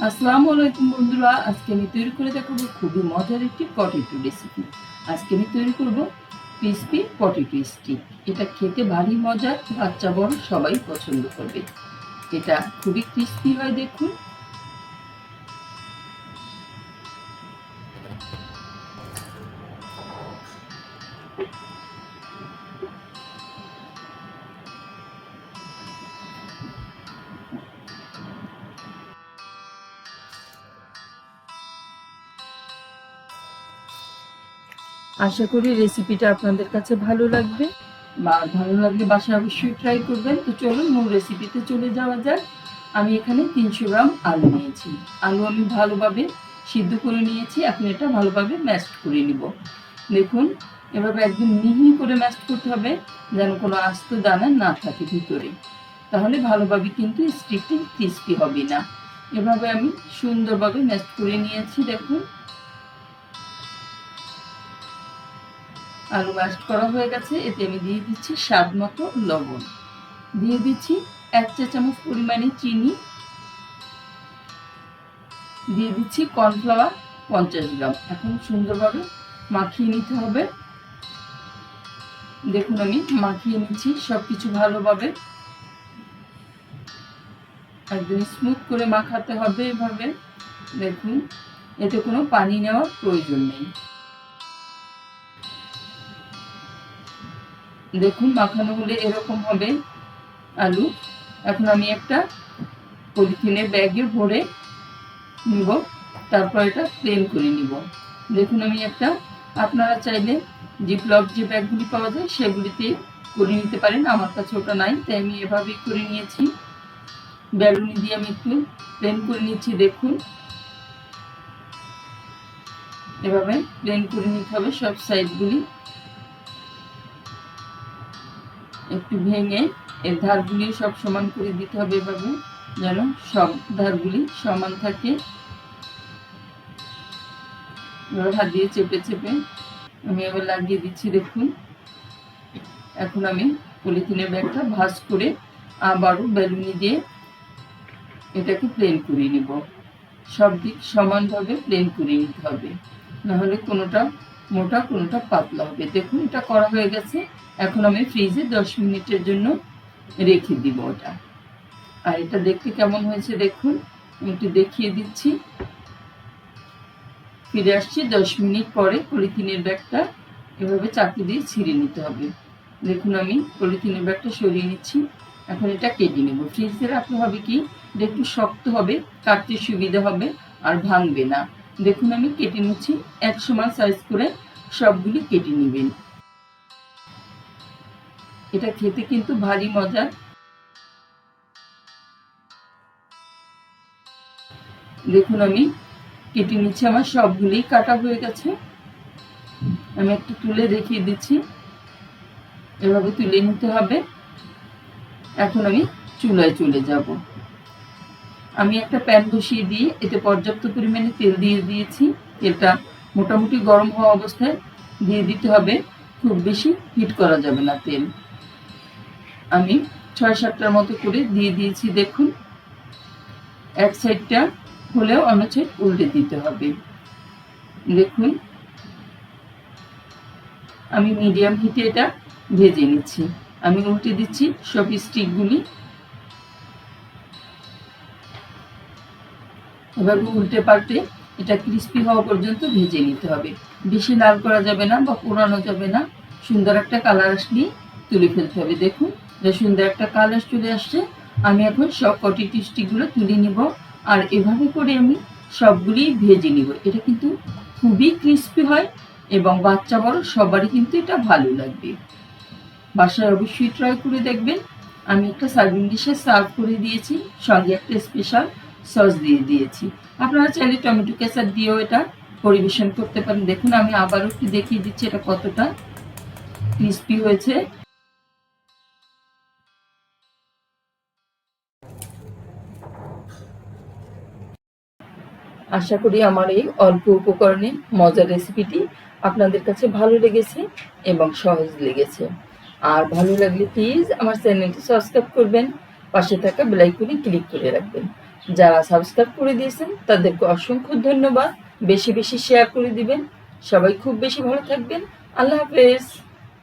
আসসালামু আলাইকুম বন্ধুরা, আজকে আমি তৈরি করে দেখাবো খুবই মজার একটি পটেটো রেসিপি। আজকে আমি তৈরি করব ক্রিসপি পটেটো স্টিক। এটা খেতে ভারী মজার, বাচ্চা বড় সবাই পছন্দ করবে। এটা খুবই ক্রিসপি হয়, দেখুন। আশা করি রেসিপিটা আপনাদের কাছে ভালো লাগবে, বা ভালো লাগলে বাসায় অবশ্যই ট্রাই করবেন। তো চলুন মূল রেসিপিতে চলে যাওয়া যাক। আমি এখানে 300 গ্রাম আলু নিয়েছি। আলু আমি ভালোভাবে সিদ্ধ করে নিয়েছি। এখন এটা ভালোভাবে ম্যাশড করে নিব। দেখুন, এভাবে একদম মিহি করে ম্যাশড করতে হবে, যেন কোনো আস্ত দানা না থাকে ভিতরে। তাহলে ভালোভাবে কিন্তু স্টিকটি ক্রিস্পি হবে না। এভাবে আমি সুন্দরভাবে ম্যাশড করে নিয়েছি। দেখুন, আলু ম্যাশড করা হয়ে গেছে। এতে আমি দিয়ে দিচ্ছি স্বাদ মতো লবণ, দিয়ে দিচ্ছি 1 চা চামচ পরিমাণে চিনি, দিয়ে দিচ্ছি কর্নফ্লাওয়ার 50 গ্রাম। এখন সুন্দরভাবে মাখিয়ে নিতে হবে। দেখুন, আমি মাখিয়ে নিচ্ছি সবকিছু ভালোভাবে, একদম স্মুথ করে মাখাতে হবে এভাবে। দেখুন, এতে কোনো পানি নেওয়ার প্রয়োজন নেই। দেখুন, মাখানো হলে এরকম হবে আলু। এখন আমি একটা পলিথিনের ব্যাগে ভরে নিব, তারপর এটা প্লেন করে নিব। দেখুন, আমি একটা, আপনারা চাইলে জিপলক যে ব্যাগগুলি পাওয়া যায় সেগুলিতে করে নিতে পারেন। আমার কাছে ওটা নাই, তাই আমি এভাবেই করে নিয়েছি। বেলুনি দিয়ে আমি একটু প্লেন করে নিচ্ছি। দেখুন, এভাবে প্লেন করে নিতে হবে সব সাইডগুলি। একটু ভেঙে এর ধারগুলি সব সমান করে দিতে হবে এভাবে, যেন সব ধারগুলি সমান থাকে। এবার হাত দিয়ে চেপে চেপে আমি আবার লাগিয়ে দিচ্ছি। দেখুন, এখন আমি পলিথিনের ব্যাগটা ভাঁজ করে আবারও বেলুনি দিয়ে এটাকে প্লেন করে নিব। সব দিক সমানভাবে প্লেন করে নিতে হবে, নাহলে কোনোটা মোটা কোনোটা পাতলা হবে। দেখুন, এটা করা হয়ে গেছে। এখন আমি ফ্রিজে 10 মিনিটের জন্য রেখে দিব ওটা। আর এটা দেখতে কেমন হয়েছে দেখুন, আমি একটু দেখিয়ে দিচ্ছি। ফিরে আসছি 10 মিনিট পরে। পলিথিনের ব্যাগটা এভাবে চাকু দিয়ে ছিঁড়ে নিতে হবে। দেখুন, আমি পলিথিনের ব্যাগটা সরিয়ে নিচ্ছি। এখন এটা কেটে নেব। ফ্রিজে রাখলে হবে কি, এটা একটু শক্ত হবে, কাটতে সুবিধা হবে আর ভাঙবে না। দেখুন, আমি কেটে নিচ্ছি। এক সমান সাইজ করে সবগুলি কেটে নেবেন। এটা খেতে কিন্তু ভারী মজার। দেখুন, আমি কেটে নিচ্ছি। আমার সবগুলি কাটা হয়ে গেছে। আমি একটু তুলে দেখিয়ে দিচ্ছি। এভাবে তুলে নিতে হবে। এখন আমি চুলায় চলে যাব। আমি একটা প্যান বসিয়ে দিয়ে এতে পর্যাপ্ত পরিমাণে তেল দিয়ে দিয়েছি। তেলটা মোটামুটি গরম হওয়া অবস্থায় দিয়ে দিতে হবে, খুব বেশি হিট করা যাবে না তেল। আমি 6-7টার মতো করে দিয়ে দিয়েছি। দেখুন, এক সাইডটা হলেও অন্য সাইড উল্টে দিতে হবে। দেখুন, আমি মিডিয়াম হিটে এটা ভেজে নিচ্ছি। আমি উল্টে দিচ্ছি সব স্টিকগুলি। এভাবে উল্টে পাল্টে এটা ক্রিস্পি হওয়া পর্যন্ত ভেজে নিতে হবে। বেশি লাল করা যাবে না বা পোড়ানো যাবে না। সুন্দর একটা কালার আসলে তুলে ফেলতে হবে। দেখুন, যে সুন্দর একটা কালার চলে আসছে। আমি এখন সব পটেটো স্টিকগুলো তুলে নিব, আর এভাবে করে আমি সবগুলি ভেজে নিব। এটা কিন্তু খুবই ক্রিস্পি হয় এবং বাচ্চা বড় সবারই কিন্তু এটা ভালো লাগবে। বাসায় অবশ্যই ট্রাই করে দেখবেন। আমি একটা সার্ভিং ডিশে সার্ভ করে দিয়েছি, সঙ্গে একটা স্পেশাল সস দিয়ে দিয়েছি। আপনারা চাইলে টমেটো কেচাপ দিয়েও এটা পরিবেশন করতে পারেন। দেখুন, আমি আবারও একটু দেখিয়ে দিচ্ছি এটা কতটা ক্রিস্পি হয়েছে। আশা করি আমার এই অল্প উপকরণে মজার রেসিপিটি আপনাদের কাছে ভালো লেগেছে এবং সহজ লেগেছে। আর ভালো লাগলে প্লিজ আমার চ্যানেলটি সাবস্ক্রাইব করবেন, পাশে থাকা বেল আইকনে ক্লিক করে রাখবেন। যারা সাবস্ক্রাইব করে দিয়েছেন তাদেরকে অসংখ্য ধন্যবাদ। বেশি বেশি শেয়ার করে দিবেন। সবাই খুব বেশি ভালো থাকবেন। আল্লাহ হাফেজ।